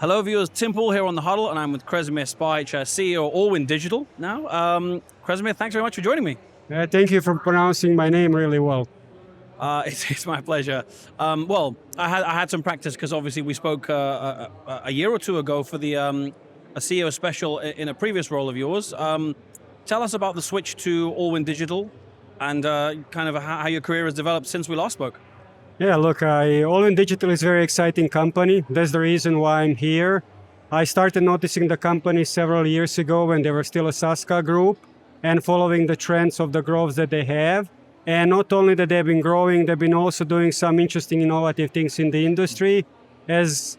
Hello viewers, Tim Paul here on the Huddle, and I'm with Kresimir Spajic, CEO of Allwyn Digital now. Kresimir, thanks very much for joining me. Thank you for pronouncing my name really well. It's my pleasure. Well, I had some practice because obviously we spoke a year or two ago for the a CEO special in a previous role of yours. Tell us about the switch to Allwyn Digital and kind of how your career has developed since we last spoke. Yeah, look, Allwyn Digital is a very exciting company. That's the reason why I'm here. I started noticing the company several years ago when they were still a Saska group and following the trends of the growth that they have. And not only that they've been growing, they've been also doing some interesting innovative things in the industry as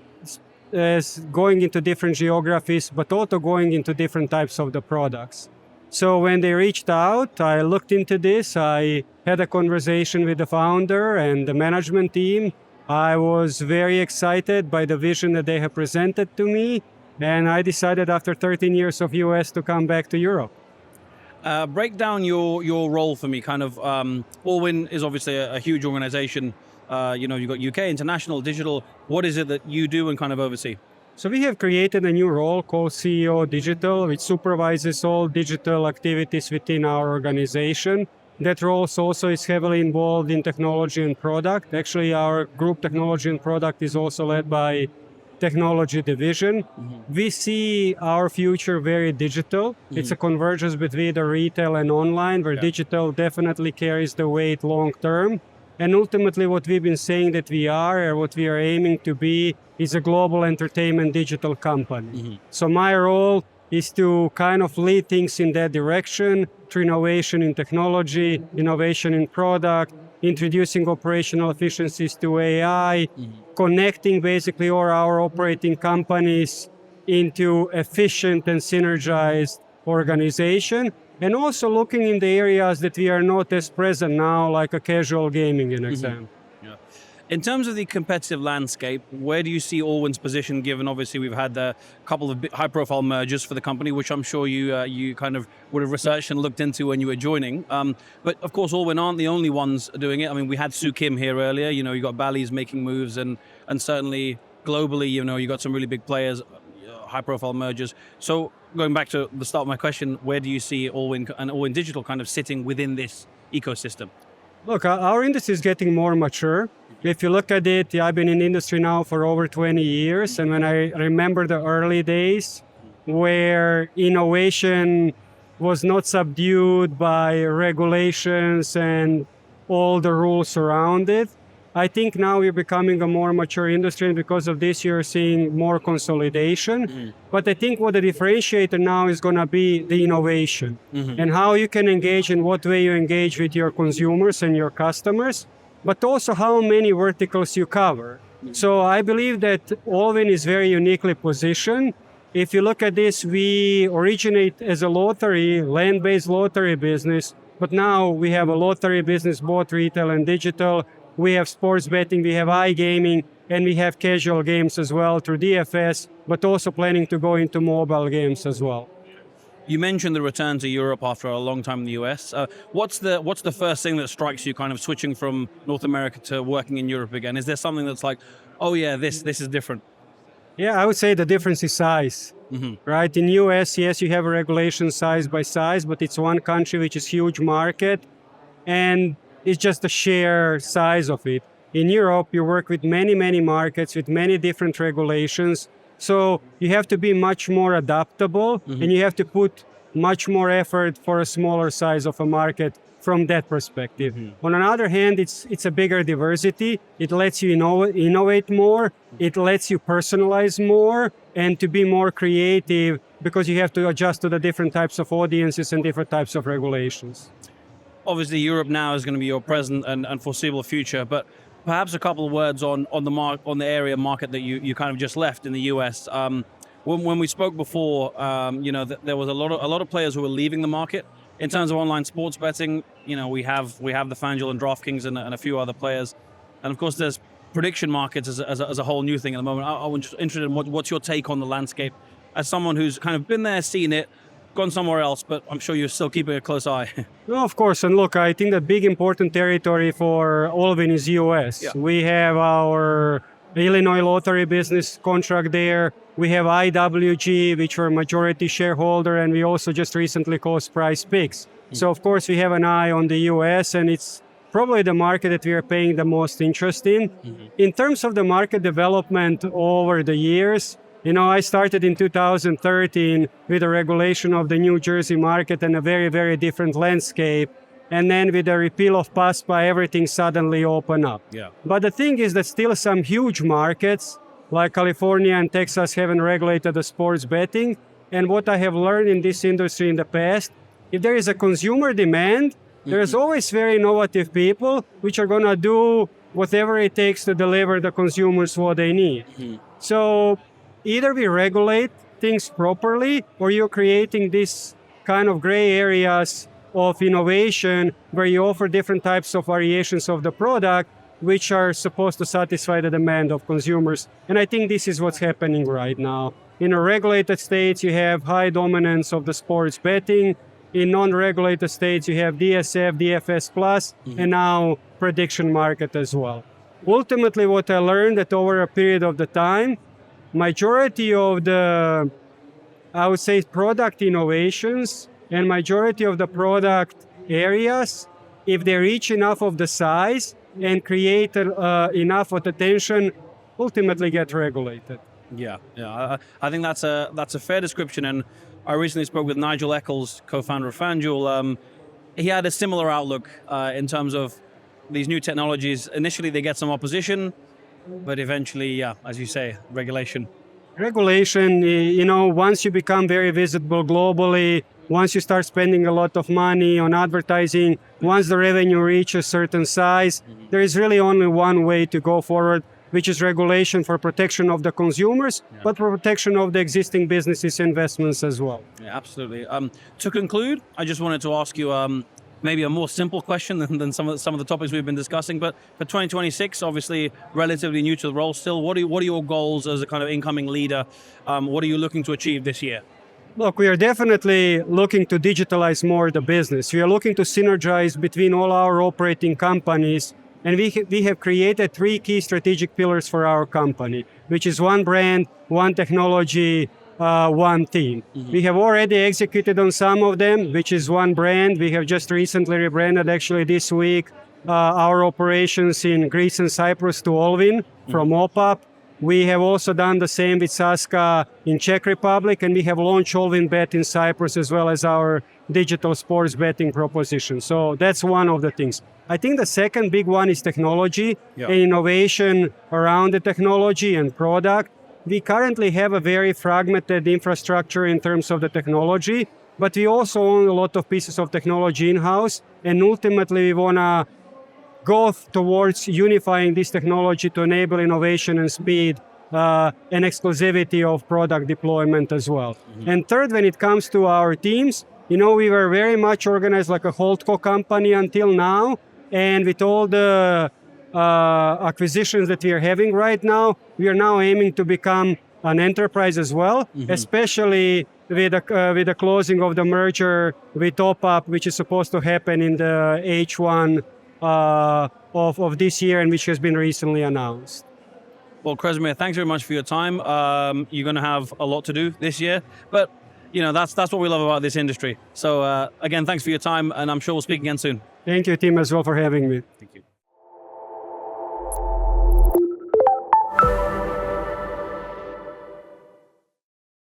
going into different geographies, but also going into different types of the products. So when they reached out, I looked into this. I had a conversation with the founder and the management team. I was very excited by the vision that they have presented to me. And I decided after 13 years of US to come back to Europe. Break down your role for me. Kind of, Allwyn is obviously a huge organization. You've got UK, international, digital. What is it that you do and kind of oversee? So we have created a new role called CEO Digital, which supervises all digital activities within our organization. That role also is heavily involved in technology and product. Actually, our group technology and product is also led by technology division. Mm-hmm. We see our future very digital. Mm-hmm. It's a convergence between the retail and online, where digital definitely carries the weight long term. And ultimately what we've been saying that we are, or what we are aiming to be, is a global entertainment digital company. Mm-hmm. So my role is to kind of lead things in that direction through innovation in technology, innovation in product, introducing operational efficiencies to AI, connecting basically all our operating companies into efficient and synergized organization, and also looking in the areas that we are not as present now, like a casual gaming, in example. Yeah. In terms of the competitive landscape, where do you see Allwyn's position, given obviously we've had a couple of high-profile mergers for the company, which I'm sure you kind of would have researched and looked into when you were joining. But of course, Allwyn aren't the only ones doing it. I mean, we had Sue Kim here earlier. You know, you got Bally's making moves, and certainly globally, you know, you got some really big players, high-profile mergers. So going back to the start of my question, where do you see Allwyn and Allwyn Digital kind of sitting within this ecosystem? Look, our industry is getting more mature. If you look at it, I've been in the industry now for over 20 years. And when I remember the early days where innovation was not subdued by regulations and all the rules around it, I think now we're becoming a more mature industry, and because of this, you're seeing more consolidation. Mm-hmm. But I think what the differentiator now is going to be the innovation, and how you can engage, in what way you engage with your consumers and your customers, but also how many verticals you cover. So I believe that Allwyn is very uniquely positioned. If you look at this, we originate as a lottery, land-based lottery business, but now we have a lottery business, both retail and digital. We have sports betting, we have iGaming, and we have casual games as well through DFS, but also planning to go into mobile games as well. You mentioned the return to Europe after a long time in the US. What's the first thing that strikes you kind of switching from North America to working in Europe again? Is there something that's like, oh yeah, this is different? Yeah, I would say the difference is size, right? In US, yes, you have a regulation size by size, but it's one country which is huge market, and it's just the sheer size of it. In Europe, you work with many, many markets with many different regulations. So you have to be much more adaptable, and you have to put much more effort for a smaller size of a market from that perspective. On another hand, it's a bigger diversity. It lets you innovate more. It lets you personalize more and to be more creative, because you have to adjust to the different types of audiences and different types of regulations. Obviously, Europe now is going to be your present and foreseeable future, but perhaps a couple of words on the area market that you kind of just left in the US. When we spoke before, there was a lot of players who were leaving the market. In terms of online sports betting, you know, we have the FanDuel and DraftKings and a few other players, and of course there's prediction markets as a whole new thing at the moment. I was interested in what's your take on the landscape as someone who's kind of been there, seen it, gone somewhere else, but I'm sure you're still keeping a close eye. No, of course. And look, I think the big important territory for Allwyn is US. Yeah. We have our Illinois lottery business contract there. We have IWG, which we're majority shareholder, and we also just recently closed Prize Picks. So of course we have an eye on the US, and it's probably the market that we are paying the most interest in. In terms of the market development over the years, I started in 2013 with the regulation of the New Jersey market and a very, very different landscape. And then with the repeal of PASPA, everything suddenly opened up. Yeah. But the thing is that still some huge markets like California and Texas haven't regulated the sports betting. And what I have learned in this industry in the past, if there is a consumer demand, there's always very innovative people which are going to do whatever it takes to deliver the consumers what they need. So either we regulate things properly, or you're creating this kind of gray areas of innovation where you offer different types of variations of the product which are supposed to satisfy the demand of consumers. And I think this is what's happening right now. In regulated states, you have high dominance of the sports betting. In non-regulated states, you have DSF, DFS Plus, and now prediction market as well. Ultimately, what I learned that over a period of the time, majority of the, I would say, product innovations and majority of the product areas, if they reach enough of the size and create enough of attention, ultimately get regulated. Yeah. I think that's a fair description. And I recently spoke with Nigel Eccles, co-founder of FanDuel. He had a similar outlook in terms of these new technologies. Initially, they get some opposition, but eventually, as you say, regulation. Regulation, once you become very visible globally, once you start spending a lot of money on advertising, once the revenue reaches a certain size, there is really only one way to go forward, which is regulation for protection of the consumers, but for protection of the existing businesses' investments as well. Yeah, absolutely. To conclude, I just wanted to ask you maybe a more simple question than some of the topics we've been discussing. But for 2026, obviously relatively new to the role still, what are your goals as a kind of incoming leader? What are you looking to achieve this year? Look, we are definitely looking to digitalize more the business. We are looking to synergize between all our operating companies, and we have created 3 key strategic pillars for our company, which is one brand, one technology, one team. We have already executed on some of them, which is one brand. We have just recently rebranded, actually this week, our operations in Greece and Cyprus to Allwyn from OPAP. We have also done the same with Saska in Czech Republic, and we have launched Allwyn Bet in Cyprus as well as our digital sports betting proposition. So that's one of the things. I think the second big one is technology and innovation around the technology and product. We currently have a very fragmented infrastructure in terms of the technology, but we also own a lot of pieces of technology in-house, and ultimately we want to go towards unifying this technology to enable innovation and speed and exclusivity of product deployment as well. And third, when it comes to our teams, we were very much organized like a holdco company until now, and with all the acquisitions that we are having right now, we are now aiming to become an enterprise as well, especially with the closing of the merger with OPAP, which is supposed to happen in the H1 of this year, and which has been recently announced. Well, Kresimir, thanks very much for your time. You're going to have a lot to do this year, but that's what we love about this industry. So again, thanks for your time, and I'm sure we'll speak again soon. Thank you, Tim, as well for having me. Thank you.